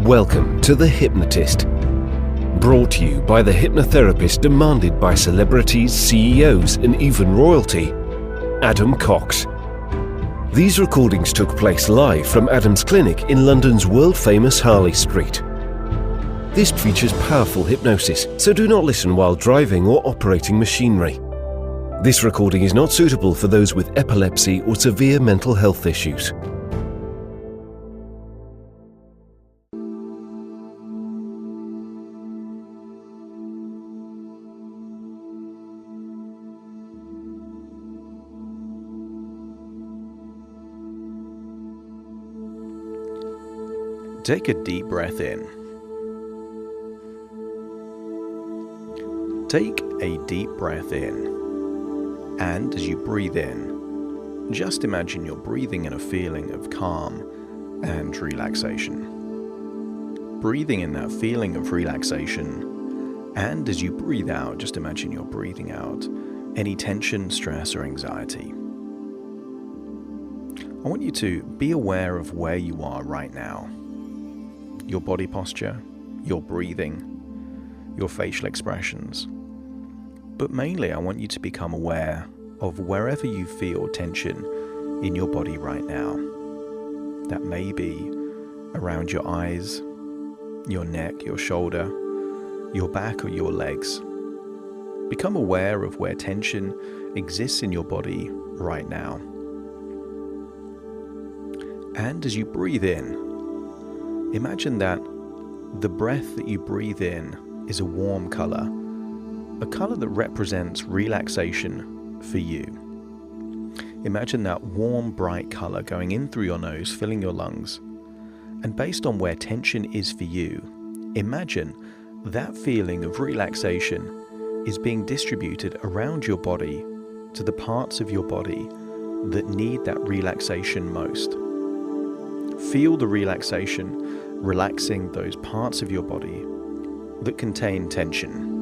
Welcome to The Hypnotist, brought to you by the hypnotherapist demanded by celebrities, CEOs, and even royalty, Adam Cox. These recordings took place live from Adam's clinic in London's world-famous Harley Street. This features powerful hypnosis, so do not listen while driving or operating machinery. This recording is not suitable for those with epilepsy or severe mental health issues. Take a deep breath in. Take a deep breath in, and as you breathe in, just imagine you're breathing in a feeling of calm and relaxation. Breathing in that feeling of relaxation, and as you breathe out, just imagine you're breathing out any tension, stress, or anxiety. I want you to be aware of where you are right now. Your body posture, your breathing, your facial expressions. But mainly I want you to become aware of wherever you feel tension in your body right now. That may be around your eyes, your neck, your shoulder, your back, or your legs. Become aware of where tension exists in your body right now. And as you breathe in, imagine that the breath that you breathe in is a warm color, a color that represents relaxation for you. Imagine that warm, bright color going in through your nose, filling your lungs. And based on where tension is for you, imagine that feeling of relaxation is being distributed around your body to the parts of your body that need that relaxation most. Feel the relaxation relaxing those parts of your body that contain tension.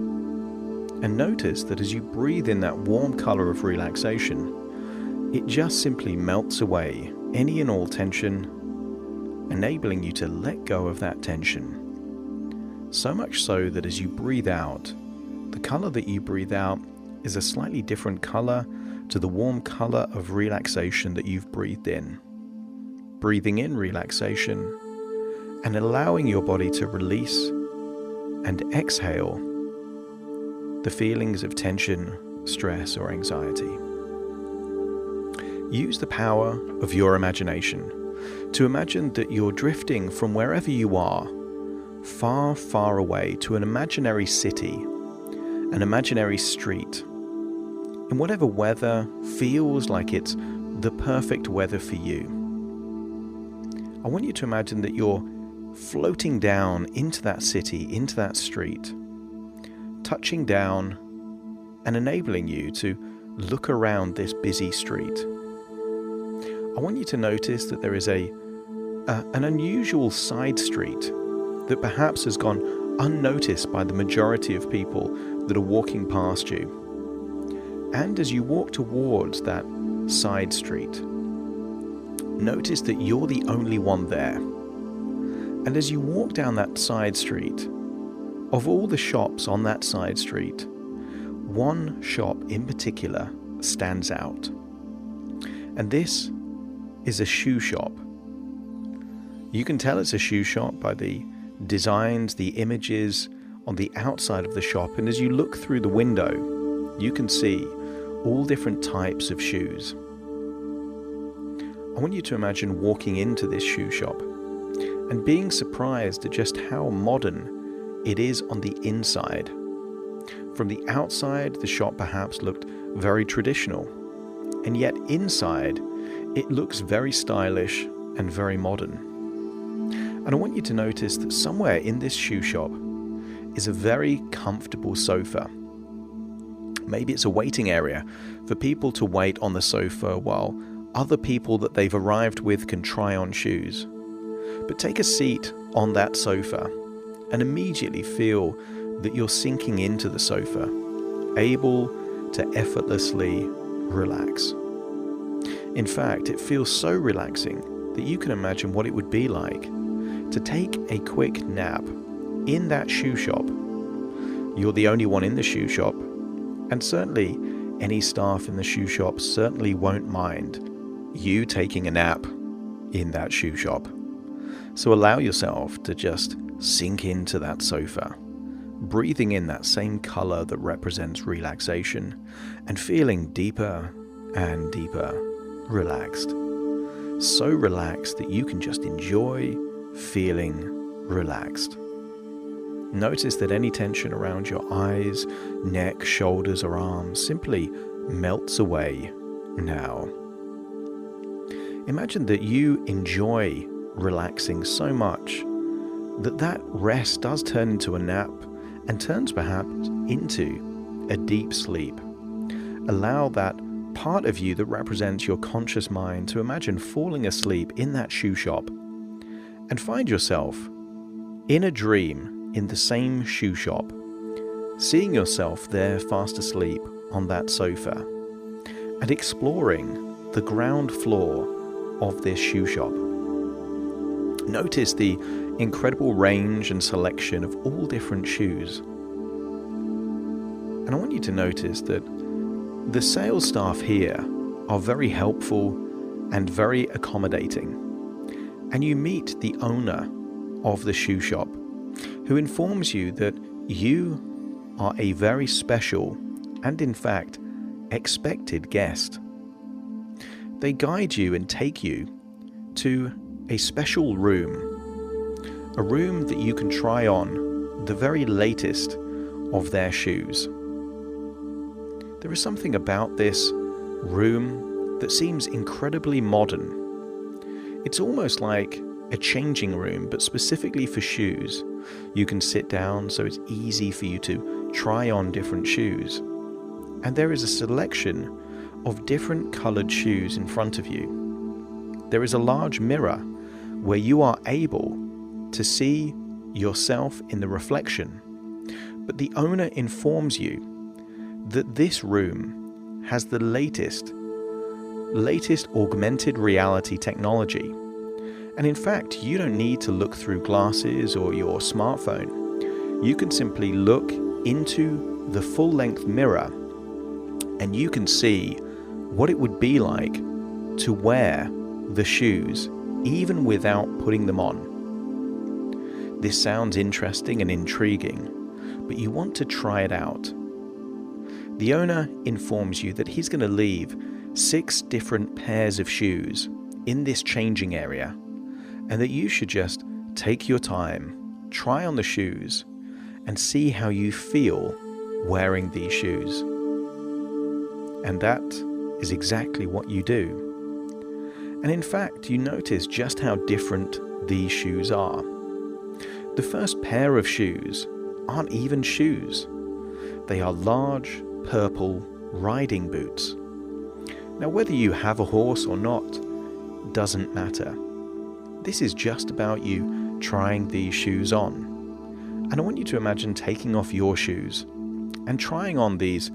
And notice that as you breathe in that warm color of relaxation, it just simply melts away any and all tension, enabling you to let go of that tension. So much so that as you breathe out, the color that you breathe out is a slightly different color to the warm color of relaxation that you've breathed in. Breathing in relaxation and allowing your body to release and exhale the feelings of tension, stress, or anxiety. Use the power of your imagination to imagine that you're drifting from wherever you are, far, far away to an imaginary city, an imaginary street, in whatever weather feels like it's the perfect weather for you. I want you to imagine that you're floating down into that city, into that street, touching down and enabling you to look around this busy street. I want you to notice that there is an unusual side street that perhaps has gone unnoticed by the majority of people that are walking past you. And as you walk towards that side street, notice that you're the only one there. And as you walk down that side street, of all the shops on that side street, one shop in particular stands out. And this is a shoe shop. You can tell it's a shoe shop by the designs, the images on the outside of the shop. And as you look through the window, you can see all different types of shoes. I want you to imagine walking into this shoe shop and being surprised at just how modern it is on the inside. From the outside, the shop perhaps looked very traditional, and yet inside, it looks very stylish and very modern. And I want you to notice that somewhere in this shoe shop is a very comfortable sofa. Maybe it's a waiting area for people to wait on the sofa while other people that they've arrived with can try on shoes. But take a seat on that sofa and immediately feel that you're sinking into the sofa, able to effortlessly relax. In fact, it feels so relaxing that you can imagine what it would be like to take a quick nap in that shoe shop. You're the only one in the shoe shop, and certainly any staff in the shoe shop certainly won't mind you taking a nap in that shoe shop. So allow yourself to just sink into that sofa, breathing in that same color that represents relaxation and feeling deeper and deeper relaxed. So relaxed that you can just enjoy feeling relaxed. Notice that any tension around your eyes, neck, shoulders, or arms simply melts away now. Imagine that you enjoy relaxing so much that rest does turn into a nap and turns perhaps into a deep sleep. Allow that part of you that represents your conscious mind to imagine falling asleep in that shoe shop, and find yourself in a dream in the same shoe shop, seeing yourself there fast asleep on that sofa, and exploring the ground floor of this shoe shop. Notice the incredible range and selection of all different shoes. And I want you to notice that the sales staff here are very helpful and very accommodating. And you meet the owner of the shoe shop, who informs you that you are a very special and, in fact, expected guest. They guide you and take you to a special room, a room that you can try on the very latest of their shoes. There is something about this room that seems incredibly modern. It's almost like a changing room, but specifically for shoes. You can sit down, so it's easy for you to try on different shoes. And there is a selection of different colored shoes in front of you. There is a large mirror where you are able to see yourself in the reflection. But the owner informs you that this room has the latest augmented reality technology. And in fact, you don't need to look through glasses or your smartphone. You can simply look into the full-length mirror and you can see what it would be like to wear the shoes even without putting them on. This sounds interesting and intriguing, but you want to try it out. The owner informs you that he's going to leave 6 different pairs of shoes in this changing area, and that you should just take your time, try on the shoes, and see how you feel wearing these shoes. And that is exactly what you do. And in fact, you notice just how different these shoes are. The first pair of shoes aren't even shoes. They are large, purple riding boots. Now, whether you have a horse or not doesn't matter. This is just about you trying these shoes on. And I want you to imagine taking off your shoes and trying on these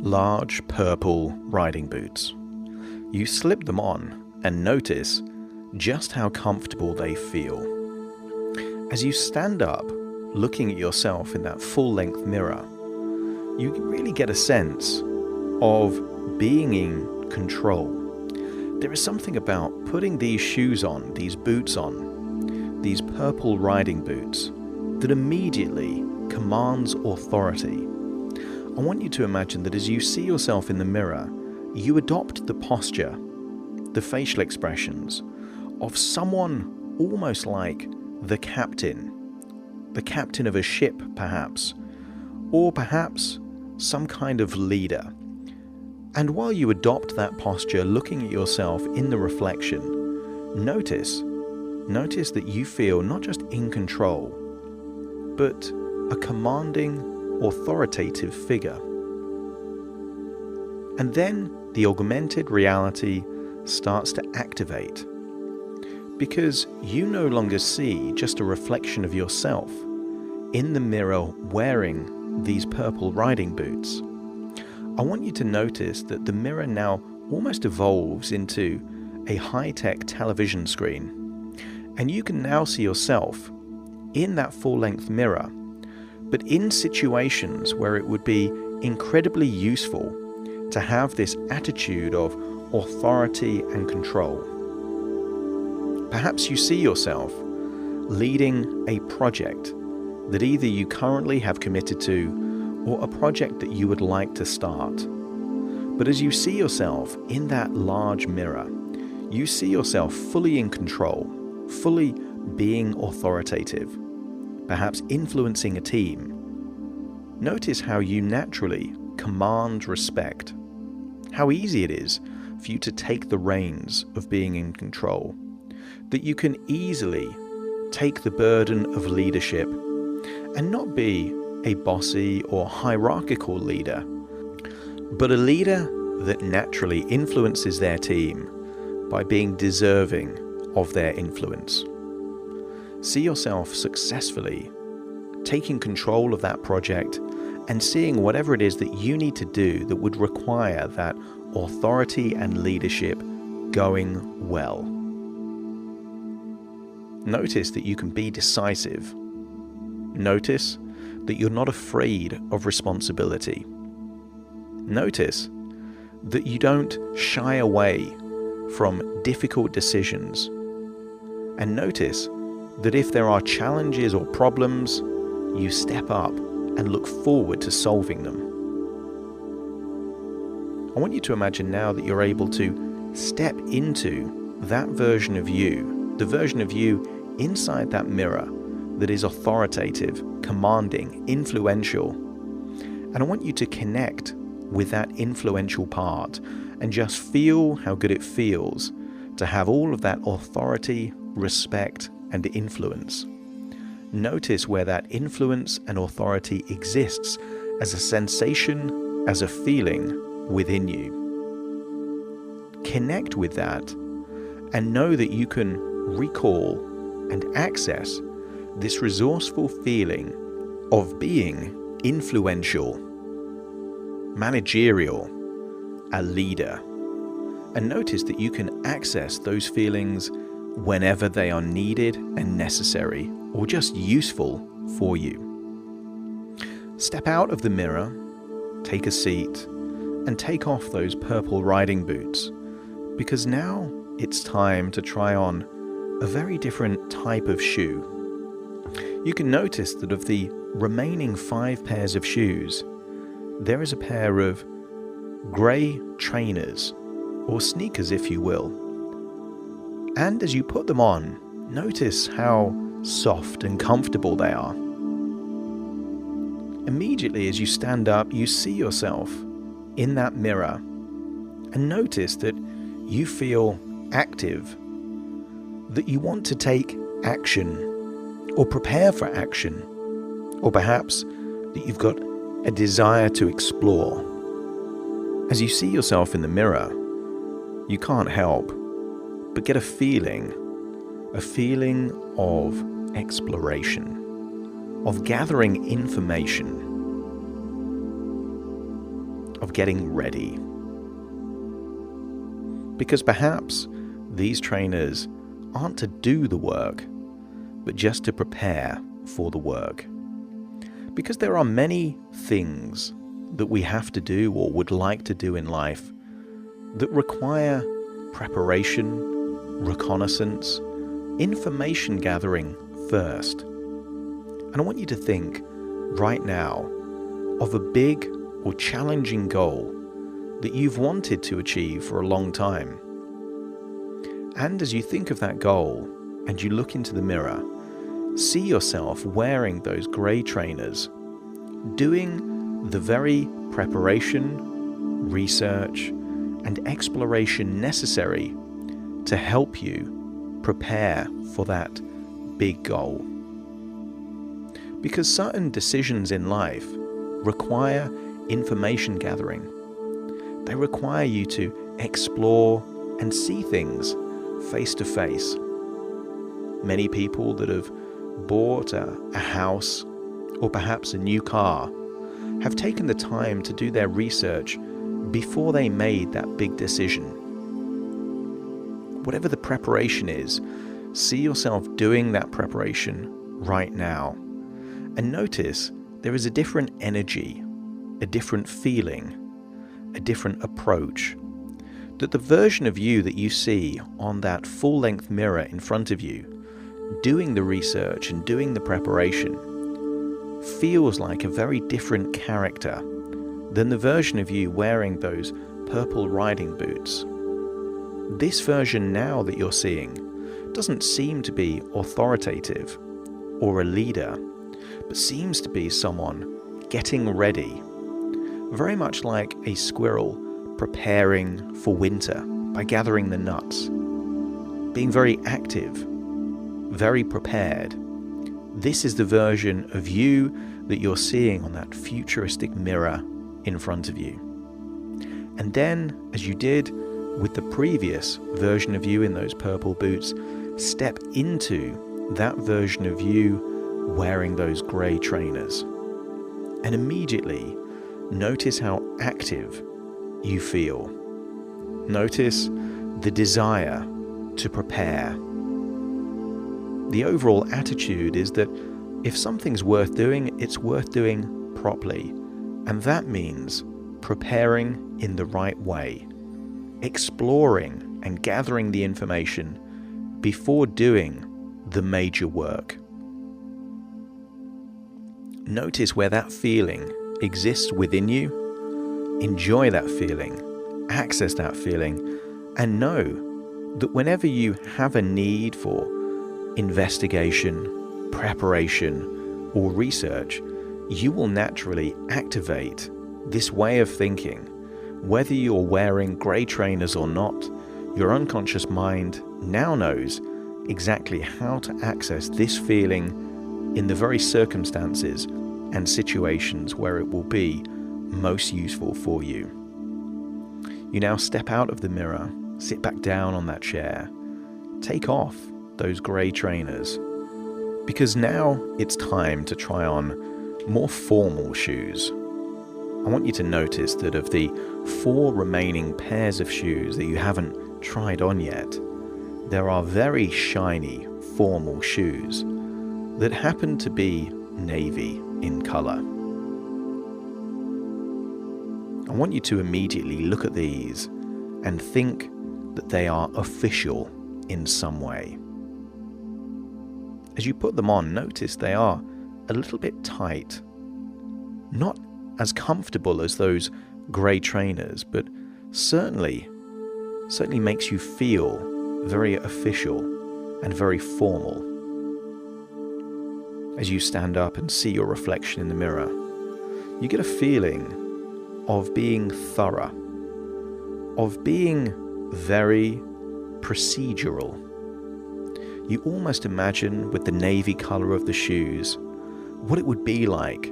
large purple riding boots. You slip them on and notice just how comfortable they feel. As you stand up, looking at yourself in that full-length mirror, you really get a sense of being in control. There is something about putting these shoes on, these boots on, these purple riding boots, that immediately commands authority. I want you to imagine that as you see yourself in the mirror, you adopt the posture, the facial expressions of someone almost like the captain of a ship perhaps, or perhaps some kind of leader. And while you adopt that posture, looking at yourself in the reflection, notice that you feel not just in control, but a commanding, authoritative figure. And then the augmented reality starts to activate, because you no longer see just a reflection of yourself in the mirror wearing these purple riding boots. I want you to notice that the mirror now almost evolves into a high-tech television screen, And you can now see yourself in that full-length mirror, but in situations where it would be incredibly useful to have this attitude of authority and control. Perhaps you see yourself leading a project that either you currently have committed to or a project that you would like to start. But as you see yourself in that large mirror, you see yourself fully in control, fully being authoritative, perhaps influencing a team. Notice how you naturally command respect, how easy it is for you to take the reins of being in control, that you can easily take the burden of leadership and not be a bossy or hierarchical leader, but a leader that naturally influences their team by being deserving of their influence. See yourself successfully taking control of that project and seeing whatever it is that you need to do that would require that authority and leadership going well. Notice that you can be decisive. Notice that you're not afraid of responsibility. Notice that you don't shy away from difficult decisions. And notice that if there are challenges or problems, you step up and look forward to solving them. I want you to imagine now that you're able to step into that version of you, the version of you inside that mirror that is authoritative, commanding, influential. And I want you to connect with that influential part and just feel how good it feels to have all of that authority, respect, and influence. Notice where that influence and authority exists as a sensation, as a feeling within you. Connect with that and know that you can recall and access this resourceful feeling of being influential, managerial, a leader. And notice that you can access those feelings whenever they are needed and necessary, or just useful for you. Step out of the mirror, take a seat, and take off those purple riding boots, because now it's time to try on a very different type of shoe. You can notice that of the remaining 5 pairs of shoes, there is a pair of grey trainers, or sneakers if you will. And as you put them on, notice how soft and comfortable they are. Immediately as you stand up, you see yourself in that mirror and notice that you feel active, that you want to take action or prepare for action, or perhaps that you've got a desire to explore. As you see yourself in the mirror, you can't help but get a feeling of exploration, of gathering information, of getting ready. Because perhaps these trainers aren't to do the work, but just to prepare for the work. Because there are many things that we have to do or would like to do in life that require preparation, reconnaissance, information gathering first. And I want you to think right now of a big or challenging goal that you've wanted to achieve for a long time. And as you think of that goal and you look into the mirror, see yourself wearing those grey trainers, doing the very preparation, research, and exploration necessary to help you prepare for that big goal. Because certain decisions in life require information gathering. They require you to explore and see things face to face. Many people that have bought a house or perhaps a new car have taken the time to do their research before they made that big decision. Whatever the preparation is, See yourself doing that preparation right now. And notice there is a different energy, a different feeling, a different approach. That the version of you that you see on that full-length mirror in front of you, doing the research and doing the preparation, feels like a very different character than the version of you wearing those purple riding boots. This version now that you're seeing doesn't seem to be authoritative or a leader, but seems to be someone getting ready, very much like a squirrel preparing for winter by gathering the nuts, being very active, very prepared. This is the version of you that you're seeing on that futuristic mirror in front of you. And then, as you did with the previous version of you in those purple boots, step into that version of you wearing those grey trainers. And immediately notice how active you feel. Notice the desire to prepare. The overall attitude is that if something's worth doing, it's worth doing properly. And that means preparing in the right way, exploring and gathering the information before doing the major work. Notice where that feeling exists within you. Enjoy that feeling, access that feeling, and know that whenever you have a need for investigation, preparation, or research, you will naturally activate this way of thinking. Whether you're wearing grey trainers or not, your unconscious mind now knows exactly how to access this feeling in the very circumstances and situations where it will be most useful for you. You now step out of the mirror, sit back down on that chair, take off those grey trainers, because now it's time to try on more formal shoes. I want you to notice that of the 4 remaining pairs of shoes that you haven't tried on yet, there are very shiny formal shoes that happen to be navy in colour. I want you to immediately look at these and think that they are official in some way. As you put them on, notice they are a little bit tight. Not as comfortable as those grey trainers, but certainly makes you feel very official and very formal. As you stand up and see your reflection in the mirror, you get a feeling of being thorough, of being very procedural. You almost imagine, with the navy colour of the shoes, what it would be like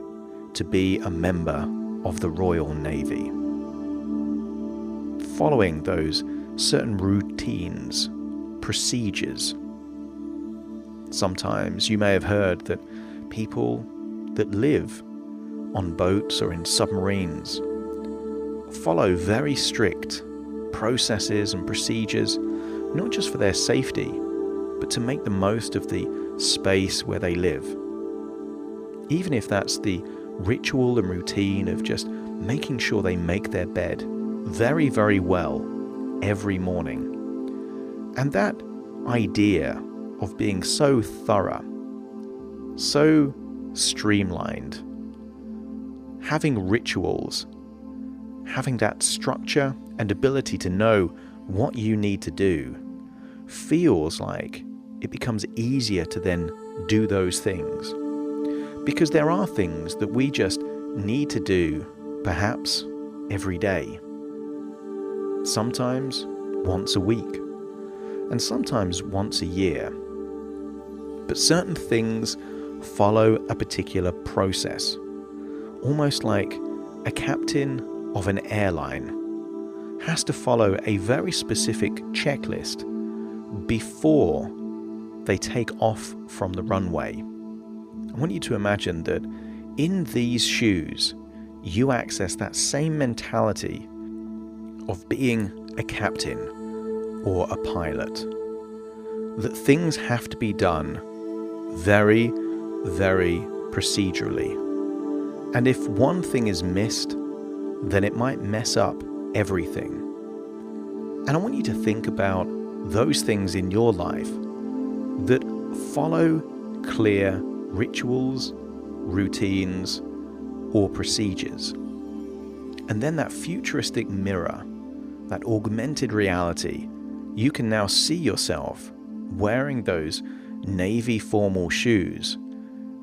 to be a member of the Royal Navy. Following those certain routines, procedures. Sometimes you may have heard that people that live on boats or in submarines follow very strict processes and procedures, not just for their safety, but to make the most of the space where they live. Even if that's the ritual and routine of just making sure they make their bed very, very well every morning. And that idea of being so thorough, so streamlined, having rituals, having that structure and ability to know what you need to do, feels like it becomes easier to then do those things. Because there are things that we just need to do, perhaps every day. Sometimes once a week, and sometimes once a year. But certain things follow a particular process, almost like a captain of an airline has to follow a very specific checklist before they take off from the runway. I want you to imagine that in these shoes, you access that same mentality of being a captain or a pilot. that things have to be done very, very procedurally. And if one thing is missed, then it might mess up everything. And I want you to think about those things in your life that follow clear rituals, routines, or procedures. And then that futuristic mirror, that augmented reality, you can now see yourself wearing those navy formal shoes,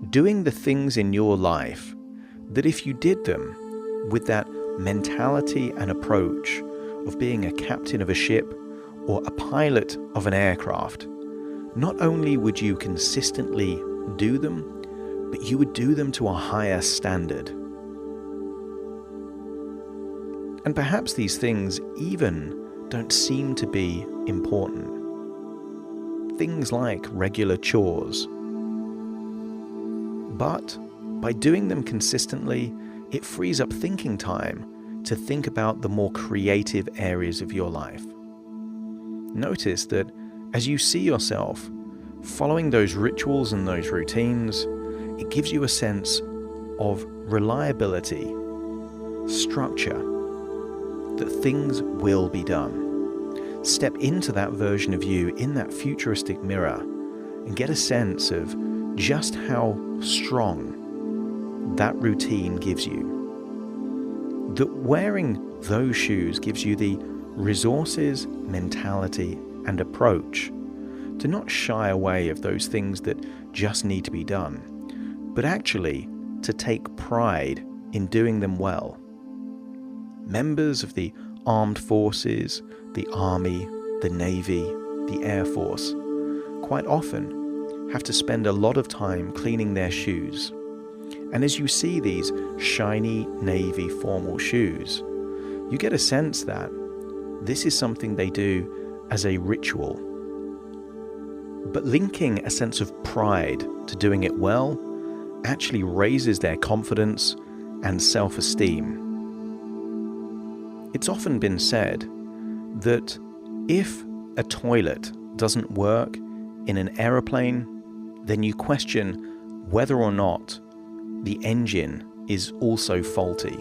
doing the things in your life that if you did them with that mentality and approach of being a captain of a ship or a pilot of an aircraft, not only would you consistently do them, but you would do them to a higher standard. And perhaps these things even don't seem to be important. Things like regular chores. But by doing them consistently, it frees up thinking time to think about the more creative areas of your life. Notice that as you see yourself following those rituals and those routines, it gives you a sense of reliability, structure, that things will be done. Step into that version of you in that futuristic mirror and get a sense of just how strong that routine gives you. That wearing those shoes gives you the resources, mentality, and approach to not shy away of those things that just need to be done, but actually to take pride in doing them well. Members of the armed forces, the army, the navy, the air force, quite often have to spend a lot of time cleaning their shoes. And as you see these shiny navy formal shoes, you get a sense that this is something they do as a ritual. But linking a sense of pride to doing it well actually raises their confidence and self-esteem. It's often been said that if a toilet doesn't work in an aeroplane, then you question whether or not the engine is also faulty.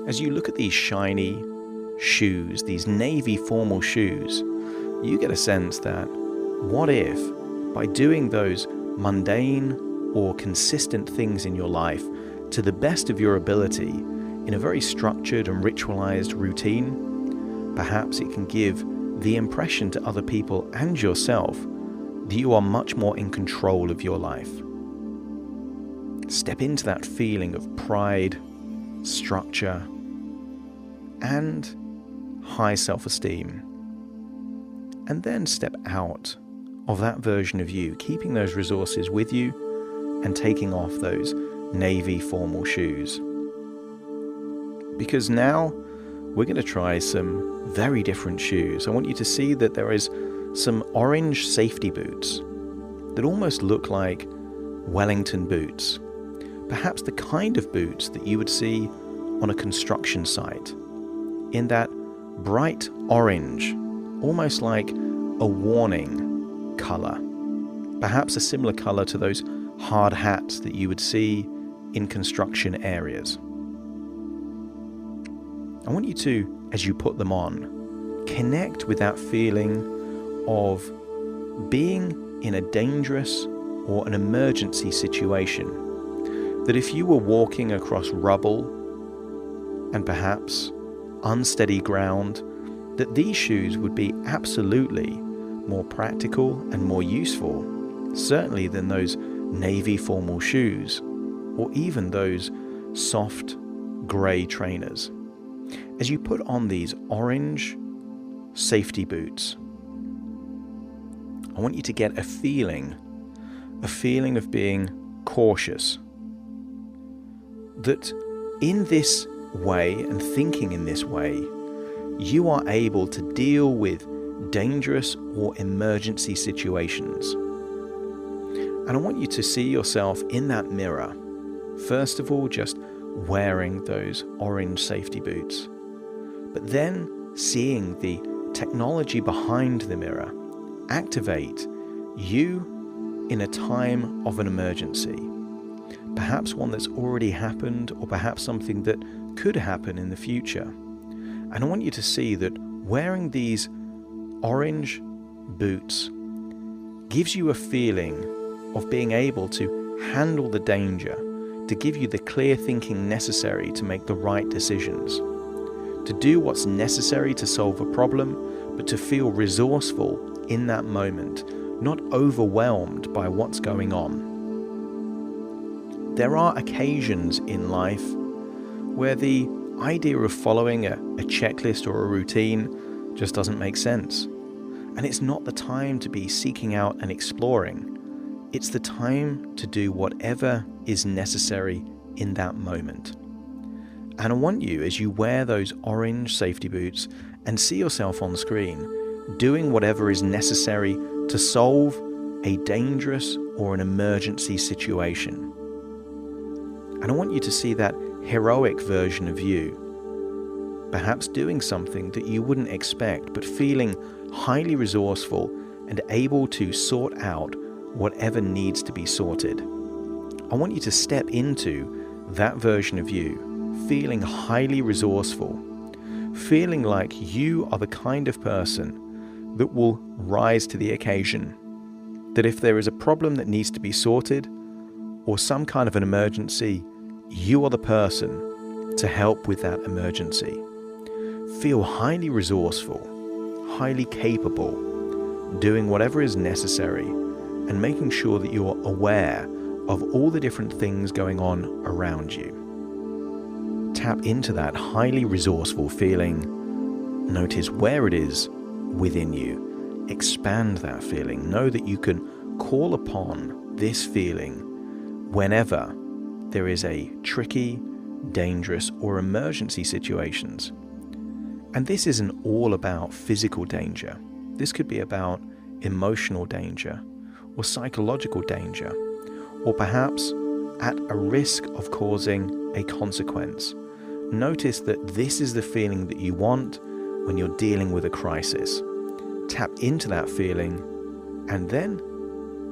As you look at these shiny shoes, these navy formal shoes, you get a sense that what if, by doing those mundane or consistent things in your life to the best of your ability in a very structured and ritualized routine, perhaps it can give the impression to other people and yourself that you are much more in control of your life. Step into that feeling of pride, structure, and high self-esteem. And then step out of that version of you, keeping those resources with you and taking off those navy formal shoes. Because now we're going to try some very different shoes. I want you to see that there is some orange safety boots that almost look like Wellington boots. Perhaps the kind of boots that you would see on a construction site, in that bright orange, almost like a warning color. Perhaps a similar color to those hard hats that you would see in construction areas. I want you to, as you put them on, connect with that feeling of being in a dangerous or an emergency situation. That if you were walking across rubble and perhaps unsteady ground, that these shoes would be absolutely more practical and more useful, certainly than those navy formal shoes, or even those soft grey trainers. As you put on these orange safety boots, I want you to get a feeling of being cautious. That in this way and thinking in this way, you are able to deal with dangerous or emergency situations. And I want you to see yourself in that mirror, first of all, just wearing those orange safety boots, but then seeing the technology behind the mirror activate you in a time of an emergency. Perhaps one that's already happened, or perhaps something that could happen in the future. And I want you to see that wearing these orange boots gives you a feeling of being able to handle the danger, to give you the clear thinking necessary to make the right decisions, to do what's necessary to solve a problem, but to feel resourceful in that moment, not overwhelmed by what's going on. There are occasions in life where the idea of following a checklist or a routine just doesn't make sense. And it's not the time to be seeking out and exploring. It's the time to do whatever is necessary in that moment. And I want you, as you wear those orange safety boots and see yourself on screen, doing whatever is necessary to solve a dangerous or an emergency situation. And I want you to see that heroic version of you, perhaps doing something that you wouldn't expect, but feeling highly resourceful and able to sort out whatever needs to be sorted. I want you to step into that version of you, feeling highly resourceful, feeling like you are the kind of person that will rise to the occasion, that if there is a problem that needs to be sorted or some kind of an emergency, you are the person to help with that emergency. Feel highly resourceful, highly capable, doing whatever is necessary and making sure that you're aware of all the different things going on around you. Tap into that highly resourceful feeling. Notice where it is within you. Expand that feeling. Know that you can call upon this feeling whenever there is a tricky, dangerous, or emergency situations. And this isn't all about physical danger. This could be about emotional danger or psychological danger, or perhaps at a risk of causing a consequence. Notice that this is the feeling that you want when you're dealing with a crisis. Tap into that feeling and then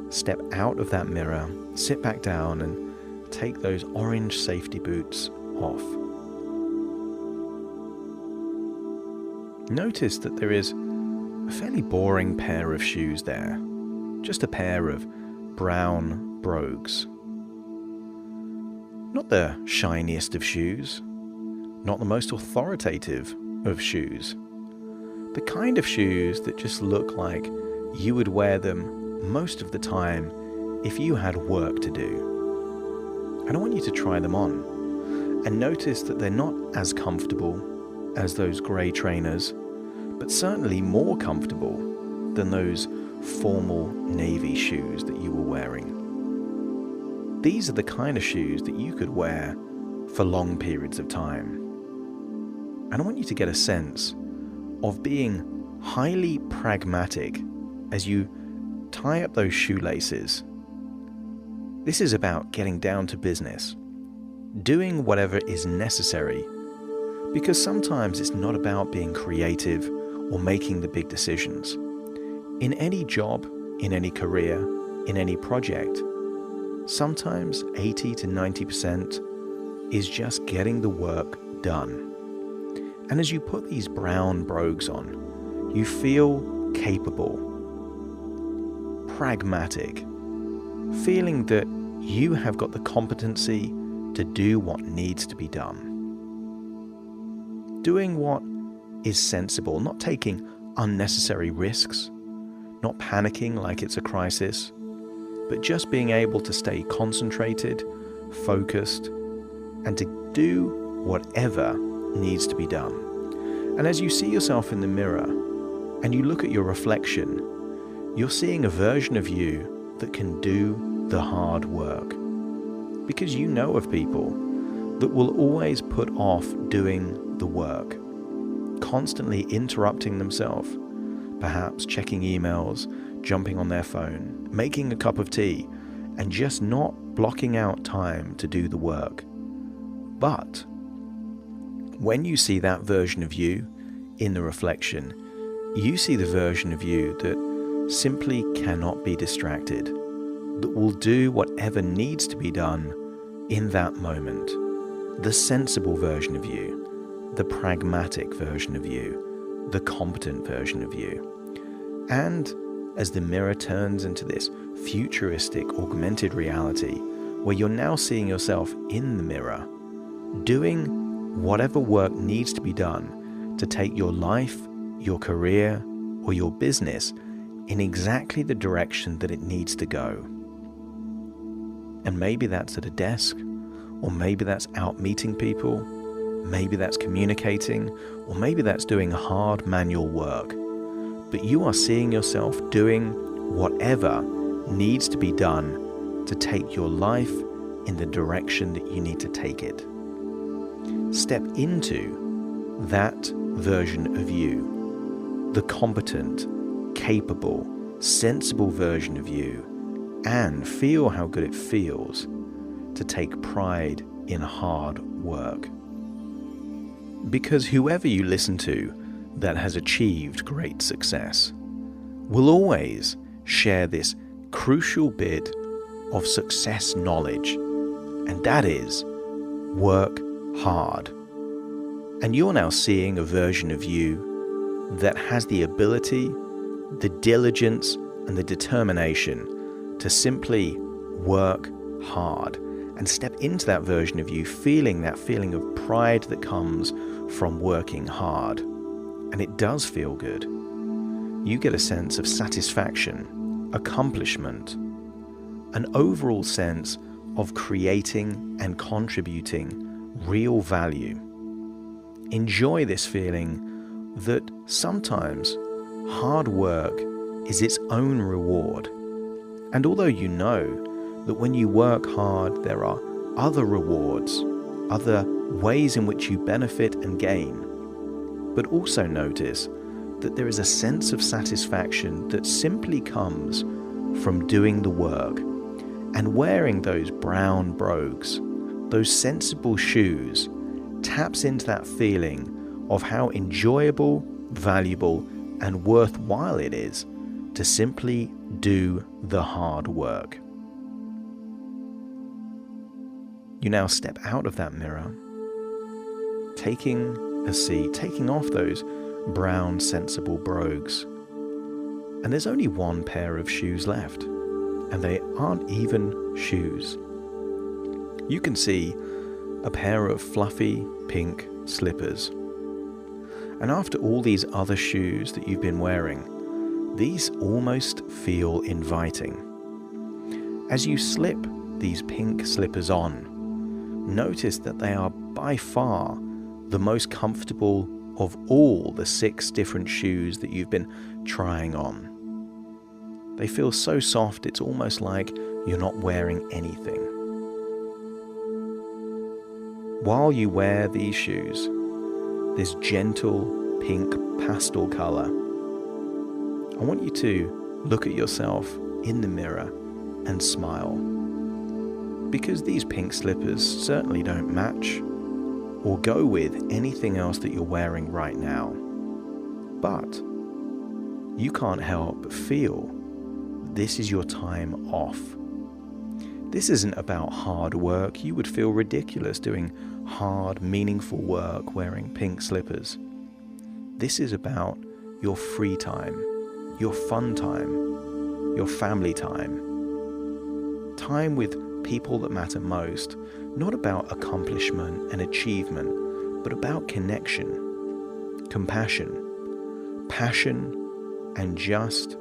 step out of that mirror, sit back down and take those orange safety boots off. Notice that there is a fairly boring pair of shoes there. Just a pair of brown brogues. Not the shiniest of shoes, not the most authoritative of shoes. The kind of shoes that just look like you would wear them most of the time if you had work to do. And I want you to try them on and notice that they're not as comfortable as those grey trainers, but certainly more comfortable than those formal navy shoes that you were wearing. These are the kind of shoes that you could wear for long periods of time. And I want you to get a sense of being highly pragmatic as you tie up those shoelaces. This is about getting down to business, doing whatever is necessary, because sometimes it's not about being creative or making the big decisions. In any job, in any career, in any project, sometimes 80 to 90% is just getting the work done. And as you put these brown brogues on, you feel capable, pragmatic, feeling that you have got the competency to do what needs to be done. Doing what is sensible, not taking unnecessary risks, not panicking like it's a crisis, but just being able to stay concentrated, focused, and to do whatever needs to be done. And as you see yourself in the mirror and you look at your reflection, you're seeing a version of you that can do the hard work. Because you know of people that will always put off doing the work, constantly interrupting themselves, perhaps checking emails, jumping on their phone, making a cup of tea, and just not blocking out time to do the work. But when you see that version of you in the reflection, you see the version of you that simply cannot be distracted, that will do whatever needs to be done in that moment. The sensible version of you, the pragmatic version of you, the competent version of you. And as the mirror turns into this futuristic augmented reality, where you're now seeing yourself in the mirror, doing whatever work needs to be done to take your life, your career, or your business in exactly the direction that it needs to go. And maybe that's at a desk, or maybe that's out meeting people, maybe that's communicating, or maybe that's doing hard manual work. But you are seeing yourself doing whatever needs to be done to take your life in the direction that you need to take it. Step into that version of you, the competent, capable, sensible version of you, and feel how good it feels to take pride in hard work. Because whoever you listen to that has achieved great success will always share this crucial bit of success knowledge, and that is work hard. And you're now seeing a version of you that has the ability, the diligence, and the determination to simply work hard and step into that version of you feeling that feeling of pride that comes from working hard. And it does feel good. You get a sense of satisfaction, accomplishment, an overall sense of creating and contributing real value. Enjoy this feeling that sometimes hard work is its own reward. And although you know that when you work hard, there are other rewards, other ways in which you benefit and gain, but also notice that there is a sense of satisfaction that simply comes from doing the work and wearing those brown brogues, those sensible shoes, taps into that feeling of how enjoyable, valuable, and worthwhile it is to simply do the hard work. You now step out of that mirror, taking a seat, taking off those brown, sensible brogues. And there's only one pair of shoes left, and they aren't even shoes. You can see a pair of fluffy pink slippers. And after all these other shoes that you've been wearing, these almost feel inviting. As you slip these pink slippers on, notice that they are by far the most comfortable of all the 6 different shoes that you've been trying on. They feel so soft, it's almost like you're not wearing anything. While you wear these shoes, this gentle pink pastel color, I want you to look at yourself in the mirror and smile. Because these pink slippers certainly don't match or go with anything else that you're wearing right now. But you can't help but feel this is your time off. This isn't about hard work. You would feel ridiculous doing hard, meaningful work wearing pink slippers. This is about your free time, your fun time, your family time. Time with people that matter most, not about accomplishment and achievement, but about connection, compassion, passion, and just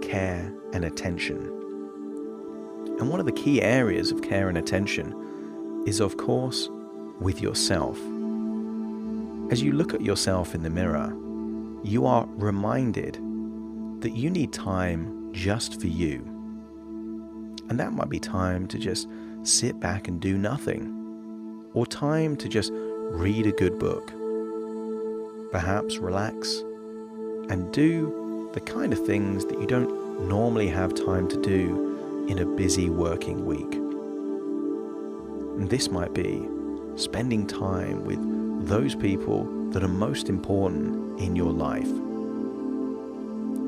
care and attention. And one of the key areas of care and attention is, of course, with yourself. As you look at yourself in the mirror, you are reminded that you need time just for you. And that might be time to just sit back and do nothing, or time to just read a good book. Perhaps relax and do the kind of things that you don't normally have time to do in a busy working week. And this might be spending time with those people that are most important in your life.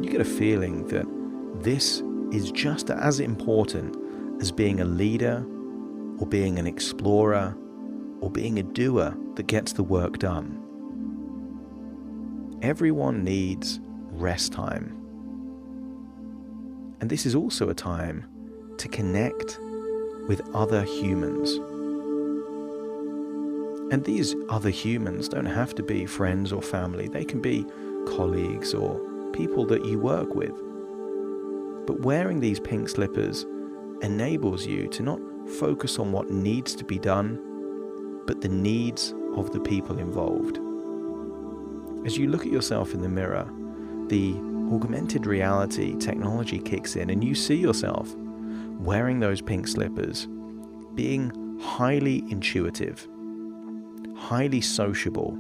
You get a feeling that this is just as important as being a leader or being an explorer or being a doer that gets the work done. Everyone needs rest time. And this is also a time to connect with other humans. And these other humans don't have to be friends or family. They can be colleagues or people that you work with. But wearing these pink slippers enables you to not focus on what needs to be done, but the needs of the people involved. As you look at yourself in the mirror, the augmented reality technology kicks in and you see yourself wearing those pink slippers, being highly intuitive, highly sociable,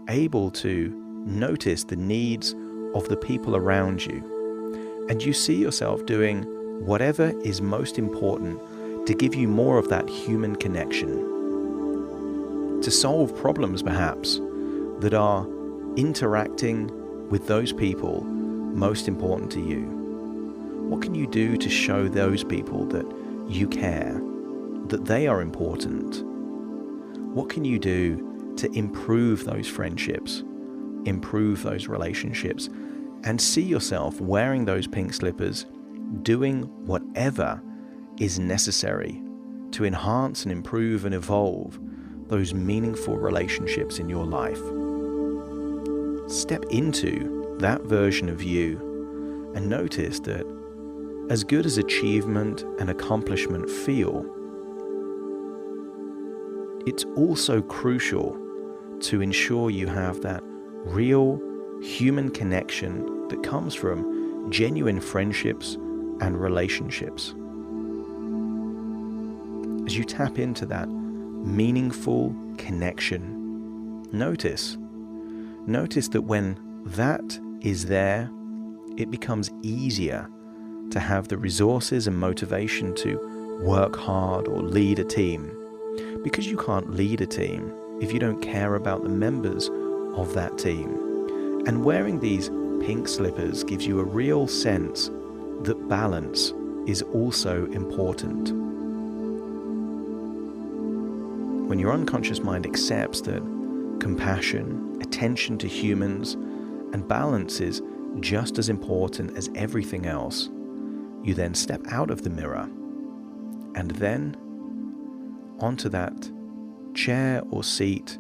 able to notice the needs of the people around you. And you see yourself doing whatever is most important to give you more of that human connection, to solve problems perhaps that are interacting with those people most important to you. What can you do to show those people that you care, that they are important? What can you do to improve those friendships, improve those relationships, and see yourself wearing those pink slippers, doing whatever is necessary to enhance and improve and evolve those meaningful relationships in your life? Step into that version of you and notice that as good as achievement and accomplishment feel, it's also crucial to ensure you have that real human connection that comes from genuine friendships and relationships. As you tap into that meaningful connection, notice that when that is there, it becomes easier to have the resources and motivation to work hard or lead a team. Because you can't lead a team if you don't care about the members of that team. And wearing these pink slippers gives you a real sense that balance is also important. When your unconscious mind accepts that compassion, attention to humans, and balance is just as important as everything else, you then step out of the mirror and then onto that chair or seat,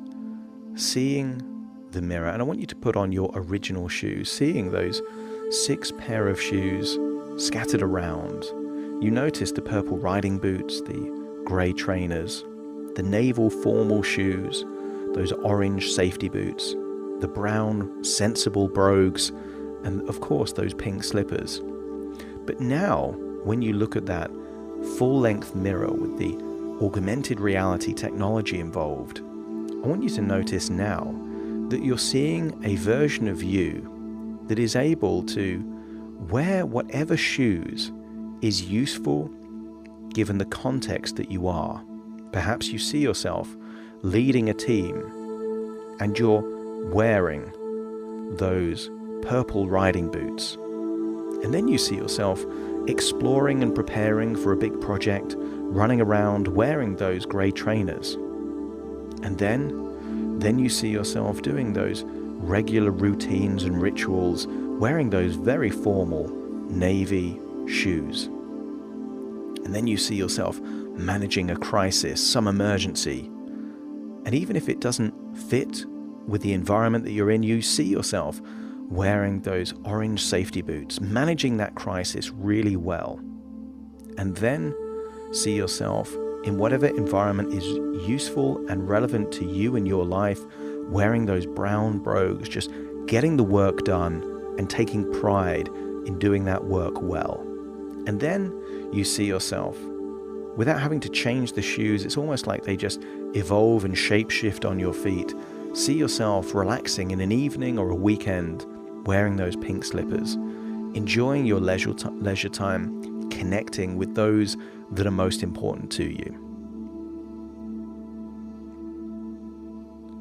seeing the mirror. And I want you to put on your original shoes, seeing those 6 pair of shoes scattered around. You notice the purple riding boots, the grey trainers, the naval formal shoes, those orange safety boots, the brown sensible brogues, and of course those pink slippers. But now, when you look at that full-length mirror with the augmented reality technology involved, I want you to notice now that you're seeing a version of you that is able to wear whatever shoes is useful given the context that you are. Perhaps you see yourself leading a team and you're wearing those purple riding boots. And then you see yourself exploring and preparing for a big project, running around wearing those grey trainers. And then you see yourself doing those regular routines and rituals, wearing those very formal navy shoes. And then you see yourself managing a crisis, some emergency. And even if it doesn't fit with the environment that you're in, you see yourself wearing those orange safety boots, managing that crisis really well. And then see yourself in whatever environment is useful and relevant to you in your life, wearing those brown brogues, just getting the work done and taking pride in doing that work well. And then you see yourself, without having to change the shoes, it's almost like they just evolve and shapeshift on your feet. See yourself relaxing in an evening or a weekend, wearing those pink slippers, enjoying your leisure time, connecting with those that are most important to you.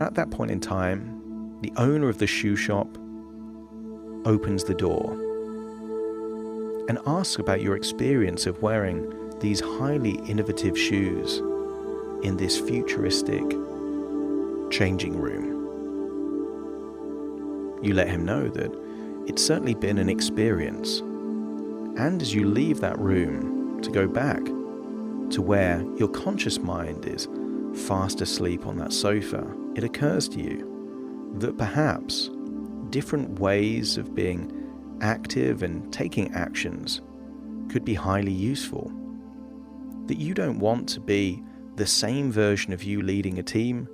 At that point in time, the owner of the shoe shop opens the door. and ask about your experience of wearing these highly innovative shoes in this futuristic changing room. You let him know that it's certainly been an experience. And as you leave that room to go back to where your conscious mind is fast asleep on that sofa, it occurs to you that perhaps different ways of being active and taking actions could be highly useful. That you don't want to be the same version of you leading a team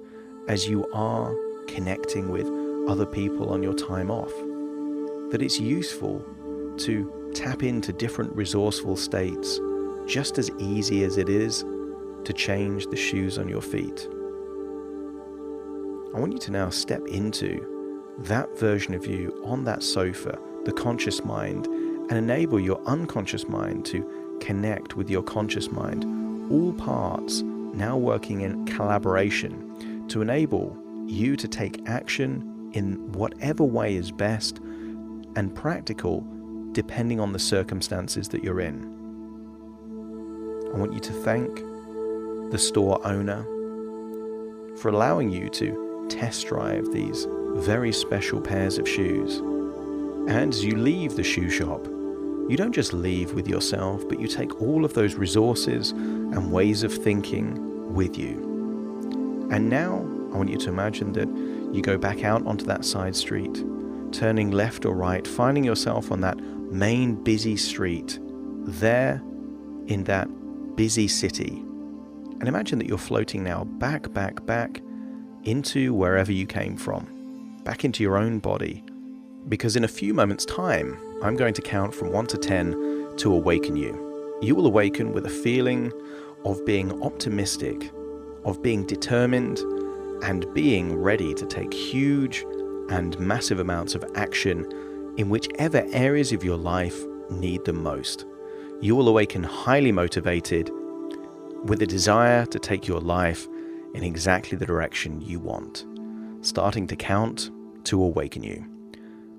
as you are connecting with other people on your time off. That it's useful to tap into different resourceful states just as easy as it is to change the shoes on your feet. I want you to now step into that version of you on that sofa, the conscious mind, and enable your unconscious mind to connect with your conscious mind, all parts now working in collaboration to enable you to take action in whatever way is best and practical depending on the circumstances that you're in. I want you to thank the store owner for allowing you to test drive these very special pairs of shoes. And as you leave the shoe shop, you don't just leave with yourself, but you take all of those resources and ways of thinking with you. And now I want you to imagine that you go back out onto that side street, turning left or right, finding yourself on that main busy street, there in that busy city. And imagine that you're floating now back into wherever you came from, back into your own body. Because in a few moments' time, I'm going to count from 1 to 10 to awaken you. You will awaken with a feeling of being optimistic, of being determined, and being ready to take huge and massive amounts of action in whichever areas of your life need them most. You will awaken highly motivated, with a desire to take your life in exactly the direction you want. Starting to count to awaken you.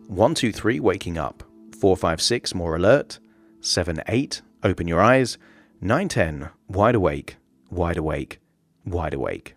1, 2, 3, waking up. 4, 5, 6, more alert. 7, 8, open your eyes. 9, 10, wide awake, wide awake, wide awake.